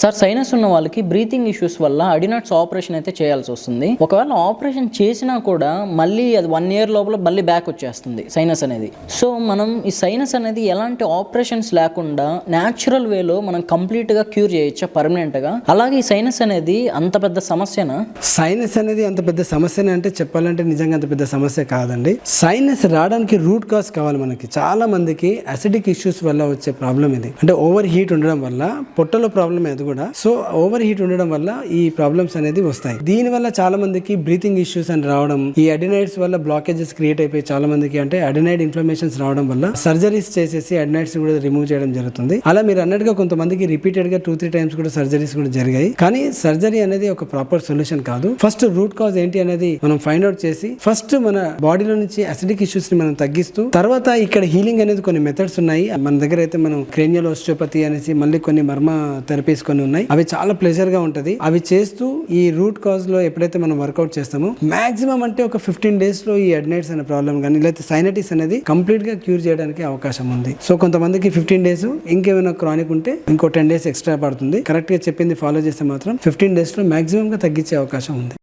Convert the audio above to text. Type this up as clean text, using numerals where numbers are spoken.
Sir, sinus ఉన్న వాళ్ళకి breathing issues వల్ల అడినట్స్ ఆపరేషన్ అయితే చేయాల్సి వస్తుంది. ఒకవేళ ఆపరేషన్ చేసినా కూడా మళ్ళీ అది 1 year లోపల మళ్ళీ బ్యాక్ వచ్చేస్తుంది సైనస్ అనేది. సో మనం ఈ సైనస్ అనేది ఎలాంటి ఆపరేషన్స్ లేకుండా న్యాచురల్ వేలో మనం కంప్లీట్గా క్యూర్ చేయొచ్చా పర్మనెంట్గా? అలాగే ఈ సైనస్ అనేది అంత పెద్ద సమస్యనా? సైనస్ అనేది అంత పెద్ద సమస్యనే అంటే చెప్పాలంటే నిజంగా అంత పెద్ద సమస్య కాదండి. సైనస్ రావడానికి రూట్ కాజ్ కావాలి. మనకి చాలా మందికి అసిడిక్ ఇష్యూస్ వల్ల వచ్చే ప్రాబ్లం ఇది. అంటే ఓవర్ హీట్ ఉండడం వల్ల పొట్టలో ప్రాబ్లం అది కూడా. సో ఓవర్ హీట్ ఉండడం వల్ల ఈ ప్రాబ్లమ్స్ అనేది వస్తాయి. దీని వల్ల చాలా మందికి బ్రీతింగ్ ఇష్యూస్ అని రావడం, ఈ అడినైడ్స్ వల్ల బ్లాకేజెస్ క్రియేట్ అయిపోయి చాలా మందికి అంటే అడినైడ్ ఇన్ఫ్లమేషన్స్ రావడం వల్ల సర్జరీస్ చేసేసి అడినైడ్స్ కూడా రిమూవ్ చేయడం జరుగుతుంది. అలా మీరు అన్నట్టుగా కొంతమందికి రిపీటెడ్ గా 2-3 times కూడా సర్జరీస్ కూడా జరిగాయి. కానీ సర్జరీ అనేది ఒక ప్రాపర్ సొల్యూషన్ కాదు. ఫస్ట్ రూట్ కాజ్ ఏంటి అనేది మనం ఫైండ్ అవుట్ చేసి ఫస్ట్ మన బాడీలో నుంచి అసిడిక్ ఇష్యూస్ ని మనం తగ్గిస్తూ తర్వాత ఇక్కడ హీలింగ్ అనేది కొన్ని మెథడ్స్ ఉన్నాయి మన దగ్గర. అయితే మనం క్రేనియల్ ఓస్టియోపతి అనేసి మళ్ళీ కొన్ని మర్మ థెరపీస్ కొన్ని ఉన్నాయి. అవి చాలా ప్లెజర్ గా ఉంటది. అవి చేస్తూ ఈ రూట్ కాజ్ లో ఎప్పుడైతే మనం వర్కౌట్ చేస్తామో మాక్సిమం అంటే ఒక 15 days లో ఈ అడినైడ్స్ అనే ప్రాబ్లం కానీ లేకపోతే సైనటిస్ అనేది కంప్లీట్ గా క్యూర్ చేయడానికి అవకాశం ఉంది. సో కొంతమందికి 15 days, ఇంకేమైనా క్రానిక్ ఉంటే ఇంకో 10 days ఎక్స్ట్రా పడుతుంది. కరెక్ట్ గా చెప్పింది ఫాలో చేస్తే మాత్రం 15 days లో మాక్సిమం గా తగ్గించే అవకాశం ఉంది.